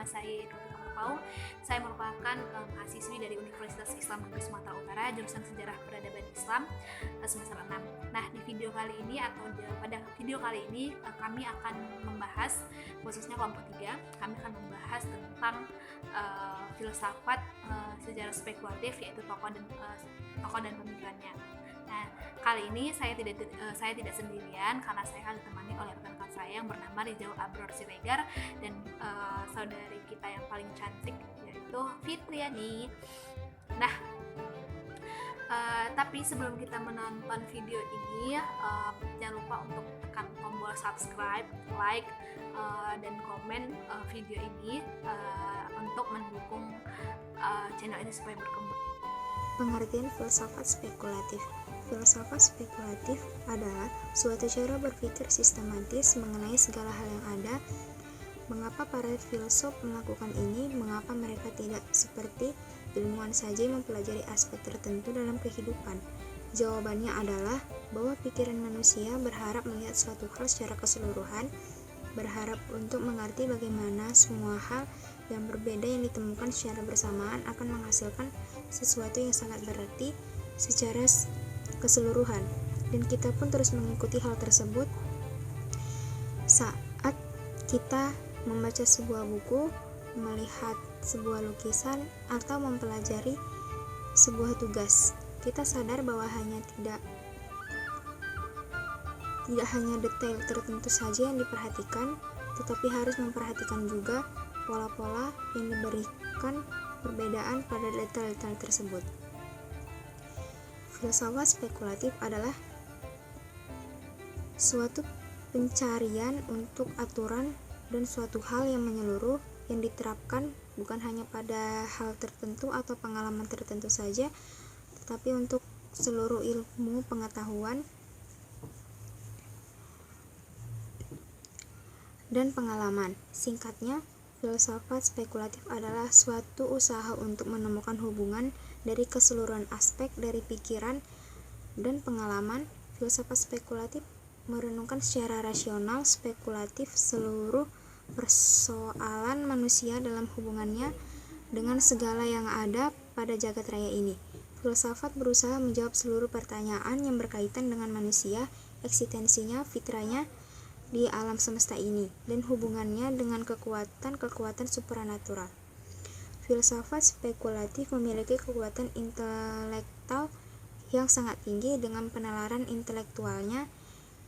nama saya Dr. Paul. Saya merupakan mahasiswi dari Universitas Islam Negeri Sumatera Utara, jurusan Sejarah Peradaban Islam semester 6. Nah, di video kali ini pada video kali ini kami akan membahas, khususnya kelompok 3, kami akan membahas tentang filsafat sejarah spekulatif, yaitu tokoh dan pemikirannya. Nah, kali ini saya tidak sendirian karena saya akan ditemani oleh rekan-rekan saya yang bernama Rizal Abror Siregar dan saudari kita yang paling cantik, yaitu Fitriani. Nah, tapi sebelum kita menonton video ini, jangan lupa untuk tekan tombol subscribe, like, dan komen video ini untuk mendukung channel ini supaya berkembang. Pengertian filsafat spekulatif. Filsafat spekulatif adalah suatu cara berpikir sistematis mengenai segala hal yang ada. Mengapa para filsuf melakukan ini? Mengapa mereka tidak seperti ilmuwan saja mempelajari aspek tertentu dalam kehidupan? Jawabannya adalah bahwa pikiran manusia berharap melihat suatu hal secara keseluruhan, berharap untuk mengerti bagaimana semua hal yang berbeda yang ditemukan secara bersamaan akan menghasilkan sesuatu yang sangat berarti secara keseluruhan, dan kita pun terus mengikuti hal tersebut saat kita membaca sebuah buku, melihat sebuah lukisan, atau mempelajari sebuah tugas. Kita sadar bahwa tidak hanya detail tertentu saja yang diperhatikan, tetapi harus memperhatikan juga pola-pola yang diberikan perbedaan pada detail-detail tersebut. Filsafat spekulatif adalah suatu pencarian untuk aturan dan suatu hal yang menyeluruh yang diterapkan bukan hanya pada hal tertentu atau pengalaman tertentu saja, tetapi untuk seluruh ilmu pengetahuan dan pengalaman. Singkatnya, filsafat spekulatif adalah suatu usaha untuk menemukan hubungan dari keseluruhan aspek dari pikiran dan pengalaman. Filsafat spekulatif merenungkan secara rasional spekulatif seluruh persoalan manusia dalam hubungannya dengan segala yang ada pada jagat raya ini. Filsafat berusaha menjawab seluruh pertanyaan yang berkaitan dengan manusia, eksistensinya, fitrahnya di alam semesta ini, dan hubungannya dengan kekuatan supranatural. Filsafat spekulatif memiliki kekuatan intelektual yang sangat tinggi. Dengan penalaran intelektualnya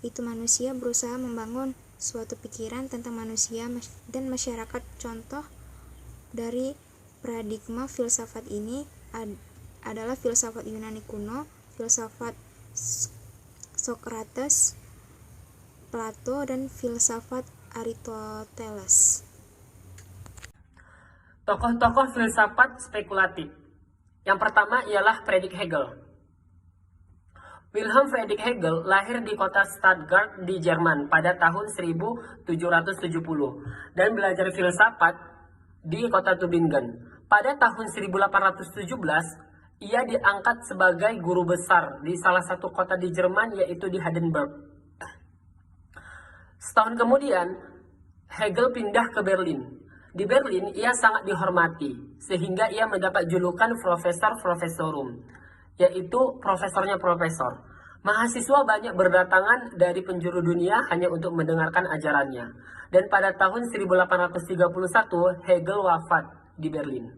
itu, manusia berusaha membangun suatu pikiran tentang manusia dan masyarakat. Contoh dari paradigma filsafat ini adalah filsafat Yunani kuno, filsafat Socrates, Plato, dan filsafat Aristoteles. Tokoh-tokoh filsafat spekulatif. Yang pertama ialah Friedrich Hegel. Wilhelm Friedrich Hegel lahir di kota Stuttgart di Jerman pada tahun 1770 dan belajar filsafat di kota Tübingen. Pada tahun 1817, ia diangkat sebagai guru besar di salah satu kota di Jerman, yaitu di Heidelberg. Setahun kemudian, Hegel pindah ke Berlin. Di Berlin, ia sangat dihormati, sehingga ia mendapat julukan Professor Professorum, yaitu profesornya profesor. Mahasiswa banyak berdatangan dari penjuru dunia hanya untuk mendengarkan ajarannya. Dan pada tahun 1831, Hegel wafat di Berlin.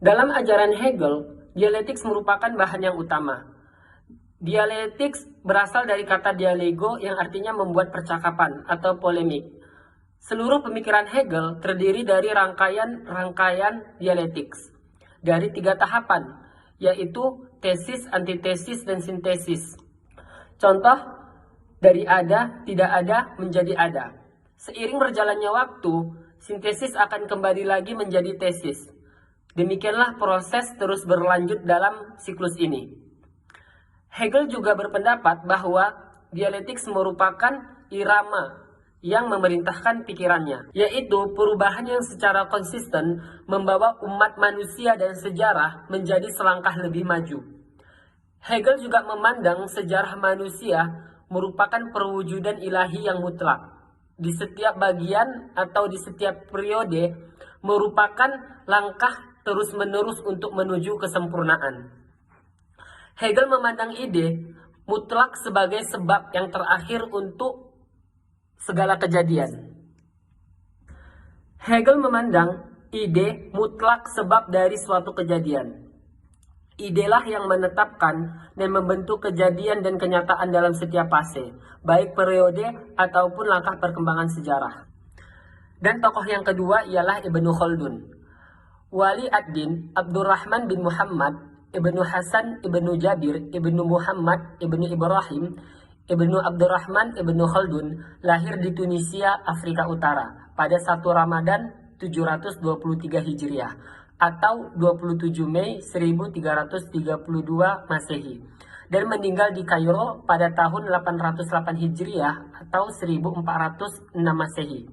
Dalam ajaran Hegel, dialektik merupakan bahan yang utama. Dialektik berasal dari kata dialego yang artinya membuat percakapan atau polemik. Seluruh pemikiran Hegel terdiri dari rangkaian dialektik dari 3 tahapan, yaitu tesis, antitesis, dan sintesis. Contoh, dari ada, tidak ada, menjadi ada. Seiring berjalannya waktu, sintesis akan kembali lagi menjadi tesis. Demikianlah proses terus berlanjut dalam siklus ini. Hegel juga berpendapat bahwa dialektik merupakan irama yang memerintahkan pikirannya, yaitu perubahan yang secara konsisten membawa umat manusia dan sejarah menjadi selangkah lebih maju. Hegel juga memandang sejarah manusia merupakan perwujudan ilahi yang mutlak. di setiap bagian atau di setiap periode merupakan langkah terus-menerus untuk menuju kesempurnaan. Hegel memandang ide mutlak sebagai sebab yang terakhir untuk segala kejadian. Hegel memandang ide mutlak sebab dari suatu kejadian. Idelah yang menetapkan dan membentuk kejadian dan kenyataan dalam setiap fase, baik periode ataupun langkah perkembangan sejarah. Dan tokoh yang kedua ialah Ibnu Khaldun. Wali ad-Din Abdurrahman bin Muhammad, Ibnu Hasan, Ibnu Jabir, Ibnu Muhammad, Ibnu Ibrahim, Ibnu Abdurrahman, Ibnu Khaldun lahir di Tunisia, Afrika Utara pada 1 Ramadan 723 Hijriah atau 27 Mei 1332 Masehi dan meninggal di Kairo pada tahun 808 Hijriah atau 1406 Masehi.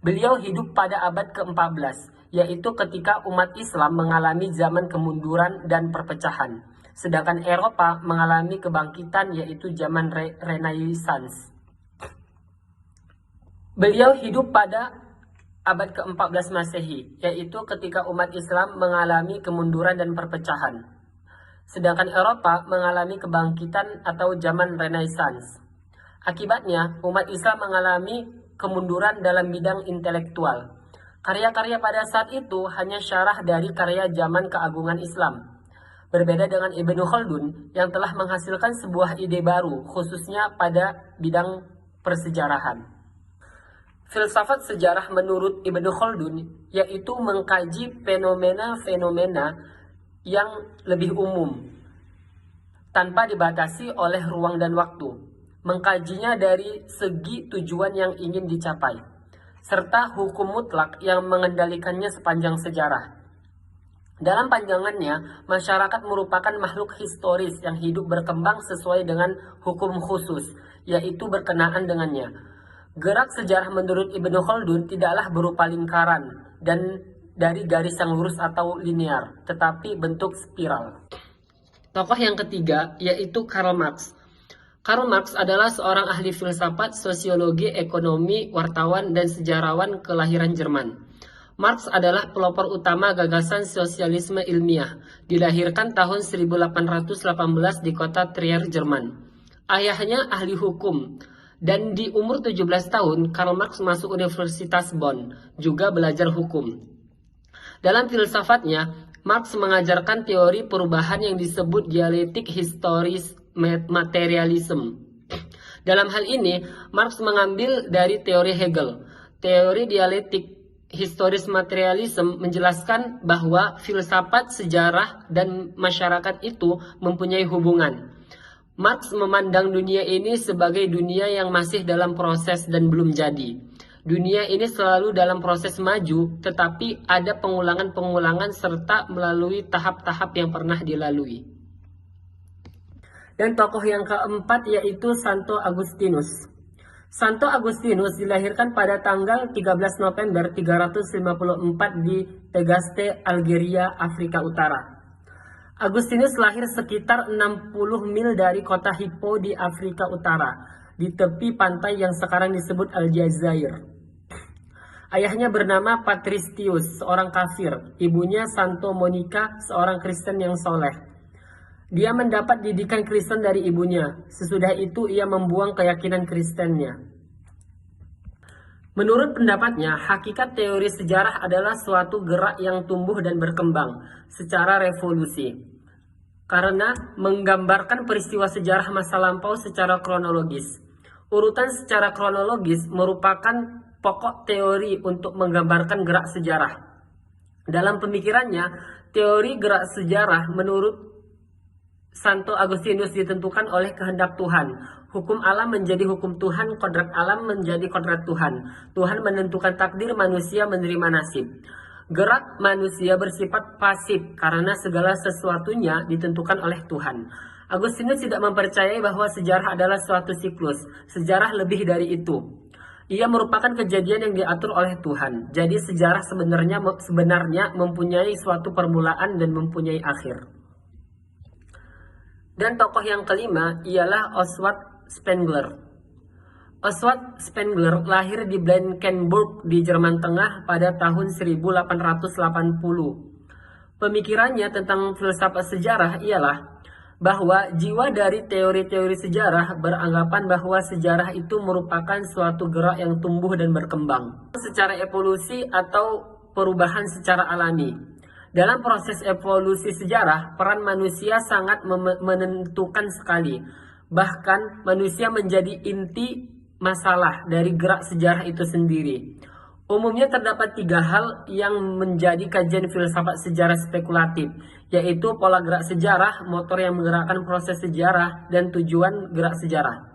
Beliau hidup pada abad ke-14, yaitu ketika umat Islam mengalami zaman kemunduran dan perpecahan, sedangkan Eropa mengalami kebangkitan yaitu zaman Renaissance. Beliau hidup pada abad ke-14 Masehi, yaitu ketika umat Islam mengalami kemunduran dan perpecahan, sedangkan Eropa mengalami kebangkitan atau zaman Renaissance. Akibatnya, umat Islam mengalami kemunduran dalam bidang intelektual. Karya-karya pada saat itu hanya syarah dari karya zaman keagungan Islam. Berbeda dengan Ibnu Khaldun yang telah menghasilkan sebuah ide baru, khususnya pada bidang persejarahan. Filsafat sejarah menurut Ibnu Khaldun yaitu mengkaji fenomena-fenomena yang lebih umum tanpa dibatasi oleh ruang dan waktu, mengkajinya dari segi tujuan yang ingin dicapai, serta hukum mutlak yang mengendalikannya sepanjang sejarah. Dalam pandangannya, masyarakat merupakan makhluk historis yang hidup berkembang sesuai dengan hukum khusus, yaitu berkenaan dengannya. Gerak sejarah menurut Ibnu Khaldun tidaklah berupa lingkaran dan dari garis yang lurus atau linear, tetapi bentuk spiral. Tokoh yang ketiga yaitu Karl Marx. Karl Marx adalah seorang ahli filsafat, sosiologi, ekonomi, wartawan, dan sejarawan kelahiran Jerman. Marx adalah pelopor utama gagasan sosialisme ilmiah, dilahirkan tahun 1818 di kota Trier, Jerman. Ayahnya ahli hukum. Dan di umur 17 tahun, Karl Marx masuk Universitas Bonn, juga belajar hukum. Dalam filsafatnya, Marx mengajarkan teori perubahan yang disebut dialektik historis materialism. Dalam hal ini, Marx mengambil dari teori Hegel. Teori dialektik historis materialism menjelaskan bahwa filsafat, sejarah, dan masyarakat itu mempunyai hubungan. Marx memandang dunia ini sebagai dunia yang masih dalam proses dan belum jadi. Dunia ini selalu dalam proses maju, tetapi ada pengulangan-pengulangan serta melalui tahap-tahap yang pernah dilalui. Dan tokoh yang keempat yaitu Santo Agustinus. Santo Agustinus dilahirkan pada tanggal 13 November 354 di Tagaste, Algeria, Afrika Utara. Agustinus lahir sekitar 60 mil dari kota Hippo di Afrika Utara, di tepi pantai yang sekarang disebut Aljazair. Ayahnya bernama Patricius, seorang kafir. Ibunya Santo Monica, seorang Kristen yang soleh. Dia mendapat didikan Kristen dari ibunya. Sesudah itu ia membuang keyakinan Kristennya. Menurut pendapatnya, hakikat teori sejarah adalah suatu gerak yang tumbuh dan berkembang secara revolusi, karena menggambarkan peristiwa sejarah masa lampau secara kronologis. Urutan secara kronologis merupakan pokok teori untuk menggambarkan gerak sejarah. Dalam pemikirannya, teori gerak sejarah menurut Santo Agustinus ditentukan oleh kehendak Tuhan. Hukum alam menjadi hukum Tuhan, kodrat alam menjadi kodrat Tuhan. Tuhan menentukan takdir, manusia menerima nasib. Gerak manusia bersifat pasif karena segala sesuatunya ditentukan oleh Tuhan. Agustinus tidak mempercayai bahwa sejarah adalah suatu siklus. Sejarah lebih dari itu. Ia merupakan kejadian yang diatur oleh Tuhan. Jadi sejarah sebenarnya mempunyai suatu permulaan dan mempunyai akhir. Dan tokoh yang kelima ialah Oswald Spengler. Oswald Spengler lahir di Blankenburg di Jerman Tengah pada tahun 1880. Pemikirannya tentang filsafat sejarah ialah bahwa jiwa dari teori-teori sejarah beranggapan bahwa sejarah itu merupakan suatu gerak yang tumbuh dan berkembang secara evolusi atau perubahan secara alami. Dalam proses evolusi sejarah, peran manusia sangat menentukan sekali. Bahkan manusia menjadi inti masalah dari gerak sejarah itu sendiri. Umumnya terdapat 3 hal yang menjadi kajian filsafat sejarah spekulatif, yaitu pola gerak sejarah, motor yang menggerakkan proses sejarah, dan tujuan gerak sejarah.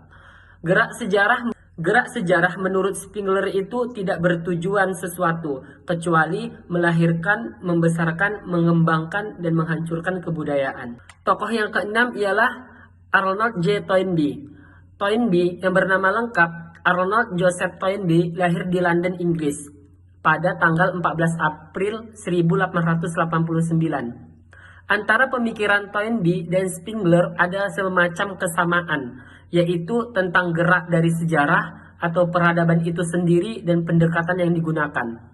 Gerak sejarah menurut Spengler itu tidak bertujuan sesuatu, kecuali melahirkan, membesarkan, mengembangkan, dan menghancurkan kebudayaan. Tokoh yang keenam ialah Arnold J. Toynbee. Toynbee yang bernama lengkap Arnold Joseph Toynbee lahir di London, Inggris pada tanggal 14 April 1889. Antara pemikiran Toynbee dan Spengler ada semacam kesamaan, yaitu tentang gerak dari sejarah atau peradaban itu sendiri dan pendekatan yang digunakan.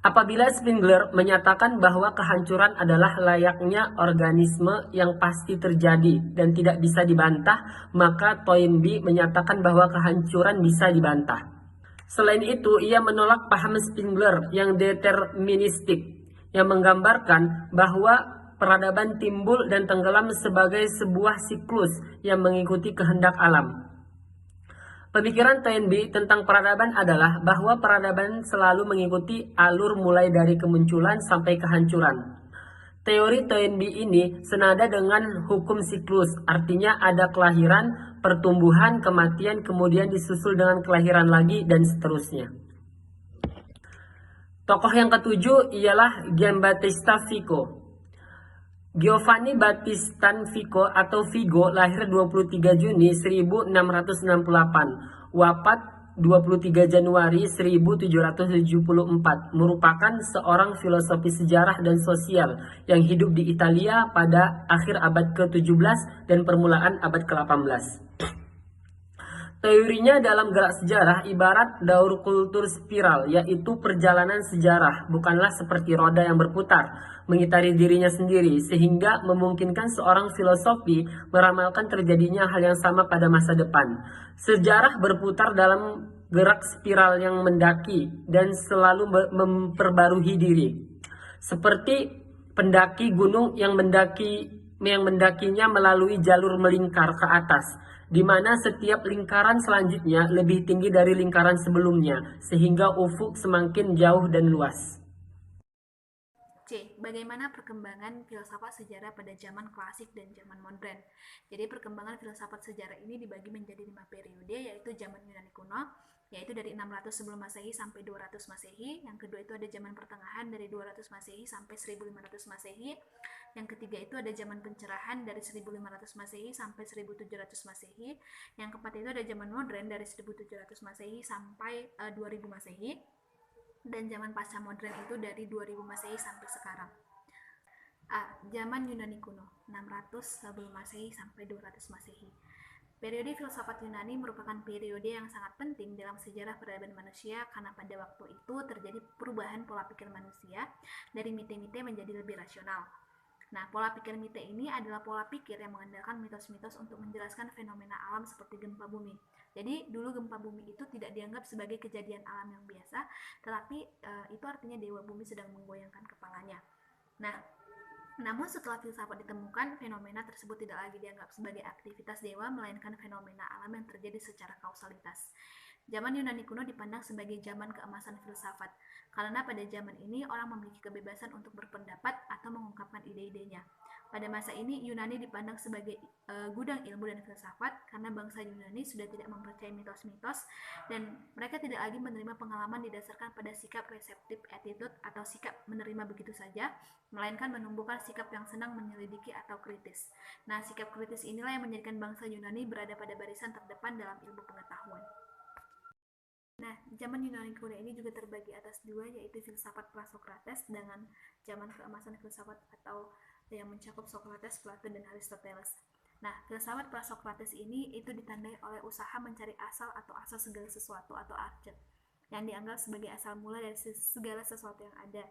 Apabila Spengler menyatakan bahwa kehancuran adalah layaknya organisme yang pasti terjadi dan tidak bisa dibantah, maka Toynbee menyatakan bahwa kehancuran bisa dibantah. Selain itu, ia menolak paham Spengler yang deterministik, yang menggambarkan bahwa peradaban timbul dan tenggelam sebagai sebuah siklus yang mengikuti kehendak alam. Pemikiran Toynbee tentang peradaban adalah bahwa peradaban selalu mengikuti alur mulai dari kemunculan sampai kehancuran. Teori Toynbee ini senada dengan hukum siklus, artinya ada kelahiran, pertumbuhan, kematian, kemudian disusul dengan kelahiran lagi, dan seterusnya. Tokoh yang ketujuh ialah Giambattista Vico. Giovanni Battista Vico atau Vigo lahir 23 Juni 1668, wafat 23 Januari 1774, merupakan seorang filosofi sejarah dan sosial yang hidup di Italia pada akhir abad ke-17 dan permulaan abad ke-18. Teorinya dalam gerak sejarah ibarat daur kultur spiral, yaitu perjalanan sejarah bukanlah seperti roda yang berputar, mengitari dirinya sendiri, sehingga memungkinkan seorang filosofi meramalkan terjadinya hal yang sama pada masa depan. Sejarah berputar dalam gerak spiral yang mendaki dan selalu memperbarui diri. Seperti pendaki gunung yang mendakinya melalui jalur melingkar ke atas, di mana setiap lingkaran selanjutnya lebih tinggi dari lingkaran sebelumnya, sehingga ufuk semakin jauh dan luas. C. Bagaimana perkembangan filsafat sejarah pada zaman klasik dan zaman modern? Jadi perkembangan filsafat sejarah ini dibagi menjadi 5 periode, yaitu zaman Yunani kuno, yaitu dari 600 sebelum Masehi sampai 200 Masehi. Yang kedua itu ada zaman pertengahan dari 200 Masehi sampai 1500 Masehi. Yang ketiga itu ada zaman pencerahan dari 1500 Masehi sampai 1700 Masehi. Yang keempat itu ada zaman modern dari 1700 Masehi sampai 2000 Masehi. Dan zaman pasca modern itu dari 2000 Masehi sampai sekarang. A. Zaman Yunani kuno, 600 sebelum Masehi sampai 200 Masehi. Periode filsafat Yunani merupakan periode yang sangat penting dalam sejarah peradaban manusia karena pada waktu itu terjadi perubahan pola pikir manusia dari mite-mite menjadi lebih rasional. Nah, pola pikir mite ini adalah pola pikir yang mengandalkan mitos-mitos untuk menjelaskan fenomena alam seperti gempa bumi. Jadi, dulu gempa bumi itu tidak dianggap sebagai kejadian alam yang biasa, tetapi itu artinya dewa bumi sedang menggoyangkan kepalanya. Nah, namun setelah filsafat ditemukan, fenomena tersebut tidak lagi dianggap sebagai aktivitas dewa, melainkan fenomena alam yang terjadi secara kausalitas. Zaman Yunani kuno dipandang sebagai zaman keemasan filsafat, karena pada zaman ini orang memiliki kebebasan untuk berpendapat atau mengungkapkan ide-idenya. Pada masa ini, Yunani dipandang sebagai gudang ilmu dan filsafat, karena bangsa Yunani sudah tidak mempercayai mitos-mitos, dan mereka tidak lagi menerima pengalaman didasarkan pada sikap receptive attitude atau sikap menerima begitu saja, melainkan menumbuhkan sikap yang senang menyelidiki atau kritis. Nah, sikap kritis inilah yang menjadikan bangsa Yunani berada pada barisan terdepan dalam ilmu pengetahuan. Nah, zaman Yunani kuno ini juga terbagi atas dua, yaitu filsafat Prasokrates dengan zaman keemasan filsafat atau yang mencakup Socrates, Plato, dan Aristoteles. Nah, filsafat Prasokrates ini itu ditandai oleh usaha mencari asal atau asal segala sesuatu atau arche, yang dianggap sebagai asal mula dari segala sesuatu yang ada,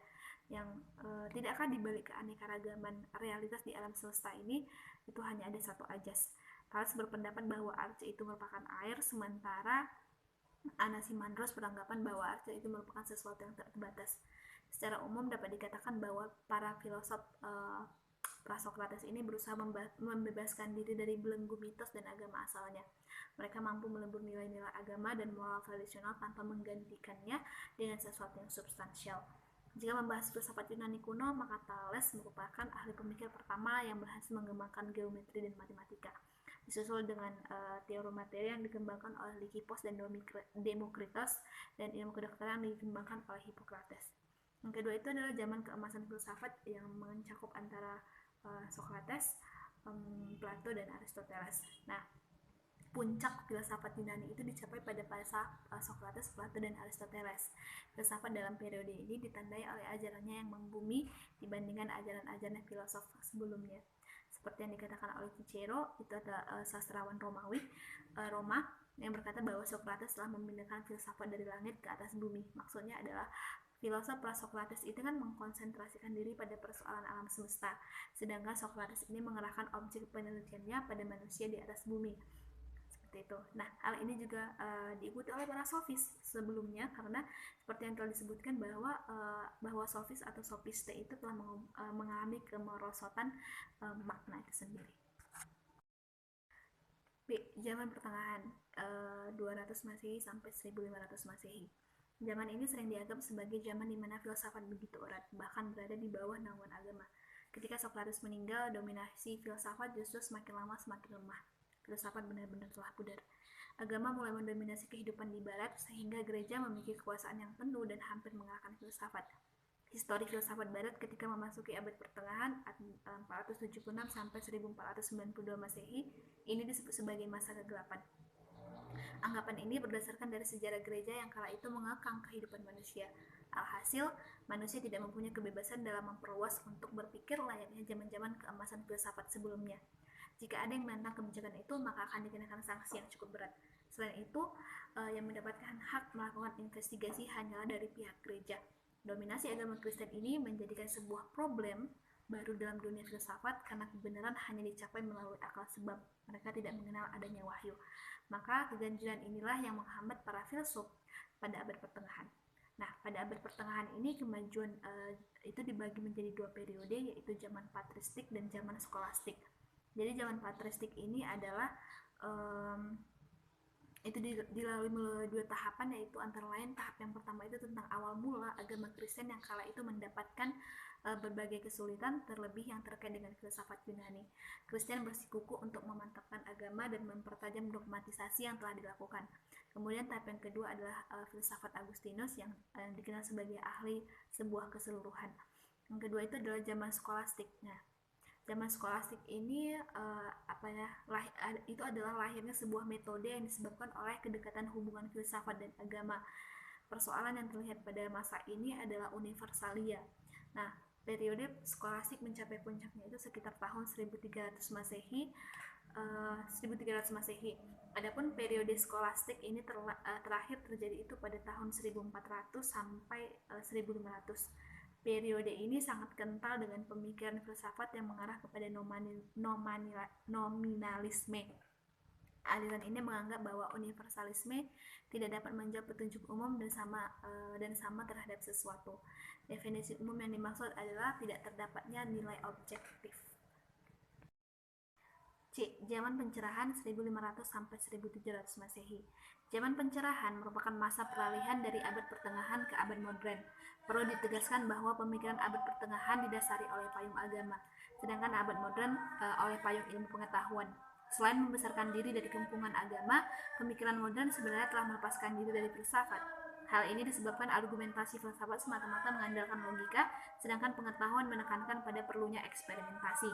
yang tidak akan dibalik keanekaragaman realitas di alam semesta ini itu hanya ada satu ajas. Thales berpendapat bahwa arche itu merupakan air, sementara Anaximandros beranggapan bahwa arche itu merupakan sesuatu yang terbatas. Secara umum dapat dikatakan bahwa para filosof Prasokrates ini berusaha membebaskan diri dari belenggu mitos dan agama asalnya. Mereka mampu melebur nilai-nilai agama dan moral tradisional tanpa menggantikannya dengan sesuatu yang substansial. Jika membahas filsafat Yunani kuno, maka Thales merupakan ahli pemikir pertama yang berhasil mengembangkan geometri dan matematika, disusul dengan teori materi yang dikembangkan oleh Lysippos dan Demokritos, dan ilmu kedokteran yang dikembangkan oleh Hippocrates. Yang kedua itu adalah zaman keemasan filsafat yang mencakup antara Socrates, Plato, dan Aristoteles. Nah, puncak filsafat Yunani itu dicapai pada masa Socrates, Plato, dan Aristoteles. Filsafat dalam periode ini ditandai oleh ajarannya yang membumi dibandingkan ajaran-ajaran filosof sebelumnya. Seperti yang dikatakan oleh Cicero, itu adalah sastrawan Roma yang berkata bahwa Socrates telah memindahkan filsafat dari langit ke atas bumi. Maksudnya adalah filosof Prasokrates itu kan mengkonsentrasikan diri pada persoalan alam semesta, sedangkan Socrates ini mengerahkan objek penelitiannya pada manusia di atas bumi. Seperti itu. Nah, hal ini juga diikuti oleh para sofis sebelumnya, karena seperti yang telah disebutkan bahwa sofis atau sofiste itu telah mengalami kemerosotan makna itu sendiri. B. Zaman pertengahan 200 Masehi sampai 1500 Masehi. Zaman ini sering dianggap sebagai zaman di mana filsafat begitu erat, bahkan berada di bawah naungan agama. Ketika Socrates meninggal, dominasi filsafat justru semakin lama semakin lemah. Filsafat benar-benar telah pudar. Agama mulai mendominasi kehidupan di barat, sehingga gereja memiliki kekuasaan yang penuh dan hampir mengalahkan filsafat. Histori filsafat barat ketika memasuki abad pertengahan 476 sampai 1492 Masehi ini disebut sebagai masa kegelapan. Anggapan ini berdasarkan dari sejarah gereja yang kala itu mengekang kehidupan manusia. Alhasil, manusia tidak mempunyai kebebasan dalam memperluas untuk berpikir layaknya zaman-zaman keemasan filsafat sebelumnya. Jika ada yang menentang kebijakan itu, maka akan dikenakan sanksi yang cukup berat. Selain itu, yang mendapatkan hak melakukan investigasi hanyalah dari pihak gereja. Dominasi agama Kristen ini menjadikan sebuah problem baru dalam dunia filsafat, karena kebenaran hanya dicapai melalui akal sebab mereka tidak mengenal adanya wahyu. Maka keganjilan inilah yang menghambat para filsuf pada abad pertengahan. Nah, pada abad pertengahan ini kemajuan itu dibagi menjadi dua periode, yaitu zaman patristik dan zaman skolastik. Jadi zaman patristik ini adalah itu dilalui melalui dua tahapan, yaitu antara lain tahap yang pertama itu tentang awal mula agama Kristen yang kala itu mendapatkan berbagai kesulitan, terlebih yang terkait dengan filsafat Yunani. Kristen bersikukuh untuk memantapkan agama dan mempertajam dogmatisasi yang telah dilakukan. Kemudian tahap yang kedua adalah filsafat Agustinus yang dikenal sebagai ahli sebuah keseluruhan. Yang kedua itu adalah zaman skolastik. Nah, zaman skolastik ini itu adalah lahirnya sebuah metode yang disebabkan oleh kedekatan hubungan filsafat dan agama. Persoalan yang terlihat pada masa ini adalah universalia. Nah, periode skolastik mencapai puncaknya itu sekitar tahun 1300 Masehi. Adapun periode skolastik ini terakhir terjadi itu pada tahun 1400 sampai 1500. Periode ini sangat kental dengan pemikiran filsafat yang mengarah kepada nominalisme. Aliran ini menganggap bahwa universalisme tidak dapat menjawab petunjuk umum dan sama terhadap sesuatu. Definisi umum yang dimaksud adalah tidak terdapatnya nilai objektif. C. Zaman pencerahan 1500 sampai 1700 Masehi. Zaman pencerahan merupakan masa peralihan dari abad pertengahan ke abad modern. Perlu ditegaskan bahwa pemikiran abad pertengahan didasari oleh payung agama, sedangkan abad modern oleh payung ilmu pengetahuan. Selain membesarkan diri dari kempungan agama, pemikiran modern sebenarnya telah melepaskan diri dari filsafat. Hal ini disebabkan argumentasi filsafat semata-mata mengandalkan logika, sedangkan pengetahuan menekankan pada perlunya eksperimentasi.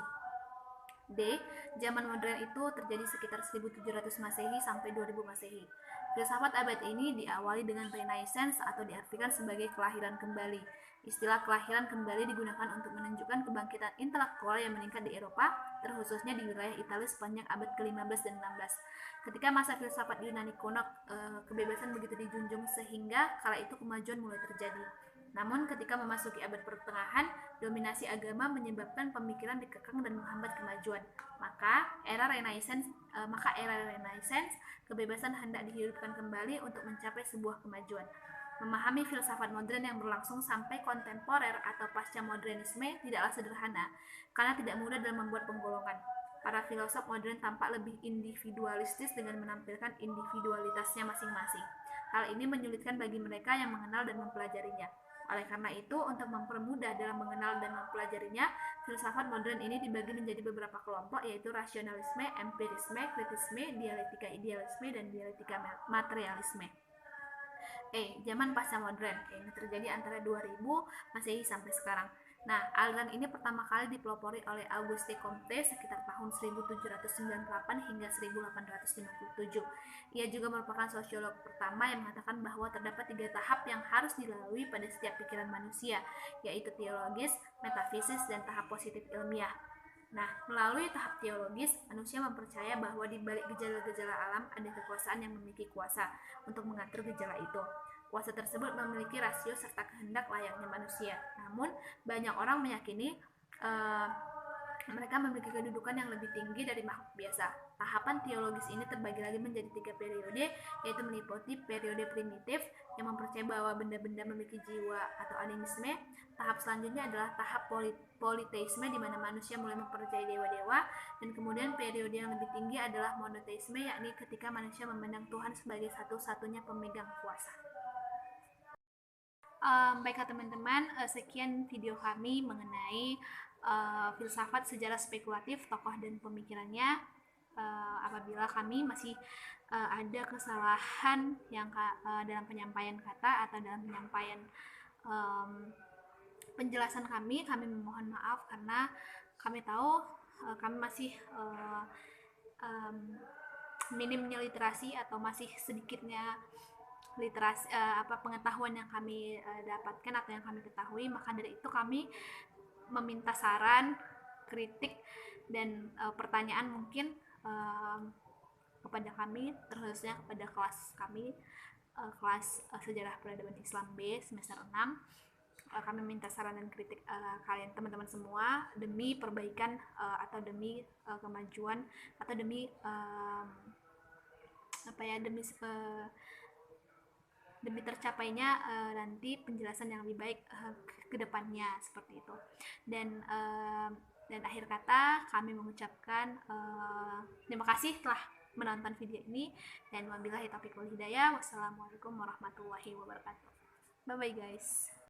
D. Zaman modern itu terjadi sekitar 1700 Masehi sampai 2000 Masehi. Filsafat abad ini diawali dengan Renaissance atau diartikan sebagai kelahiran kembali. Istilah kelahiran kembali digunakan untuk menunjukkan kebangkitan intelektual yang meningkat di Eropa, terkhususnya di wilayah Italia sepanjang abad ke-15 dan 16. Ketika masa filsafat Yunani kuno, kebebasan begitu dijunjung sehingga kala itu kemajuan mulai terjadi. Namun ketika memasuki abad pertengahan, dominasi agama menyebabkan pemikiran dikekang dan menghambat kemajuan. Maka era Renaissance, kebebasan hendak dihidupkan kembali untuk mencapai sebuah kemajuan. Memahami filsafat modern yang berlangsung sampai kontemporer atau pasca modernisme tidaklah sederhana, karena tidak mudah dalam membuat penggolongan. Para filosof modern tampak lebih individualistis dengan menampilkan individualitasnya masing-masing. Hal ini menyulitkan bagi mereka yang mengenal dan mempelajarinya. Oleh karena itu, untuk mempermudah dalam mengenal dan mempelajarinya, filsafat modern ini dibagi menjadi beberapa kelompok, yaitu rasionalisme, empirisme, kritisme, dialektika idealisme, dan dialektika materialisme. Zaman pasca modern. Ini terjadi antara 2000 Masehi sampai sekarang. Nah, aliran ini pertama kali dipelopori oleh Auguste Comte sekitar tahun 1798 hingga 1857. Ia juga merupakan sosiolog pertama yang mengatakan bahwa terdapat 3 tahap yang harus dilalui pada setiap pikiran manusia, yaitu teologis, metafisis, dan tahap positif ilmiah. Nah, melalui tahap teologis, manusia mempercaya bahwa di balik gejala-gejala alam ada kekuasaan yang memiliki kuasa untuk mengatur gejala itu. Kuasa tersebut memiliki rasio serta kehendak layaknya manusia. Namun, banyak orang meyakini mereka memiliki kedudukan yang lebih tinggi dari makhluk biasa. Tahapan teologis ini terbagi lagi menjadi 3 periode, yaitu meliputi periode primitif yang mempercayai bahwa benda-benda memiliki jiwa atau animisme. Tahap selanjutnya adalah tahap politeisme, di mana manusia mulai mempercayai dewa-dewa, dan kemudian periode yang lebih tinggi adalah monoteisme, yakni ketika manusia memandang Tuhan sebagai satu-satunya pemegang kuasa. Baiklah teman-teman, sekian video kami mengenai filsafat sejarah spekulatif, tokoh dan pemikirannya. Apabila kami masih ada kesalahan yang dalam penyampaian kata atau dalam penyampaian penjelasan kami memohon maaf, karena kami tahu kami masih minimnya literasi atau masih sedikitnya literasi pengetahuan yang kami dapatkan atau yang kami ketahui. Maka dari itu kami meminta saran, kritik, dan pertanyaan mungkin kepada kami, terkhususnya kepada kelas kami, kelas Sejarah Peradaban Islam B semester 6. Kami minta saran dan kritik kalian teman-teman semua demi perbaikan atau demi kemajuan atau demi demi tercapainya nanti penjelasan yang lebih baik ke depannya, seperti itu. Dan akhir kata kami mengucapkan terima kasih telah menonton video ini, dan wabillahi taufiq wal hidayah. Wassalamualaikum warahmatullahi wabarakatuh. Bye bye guys.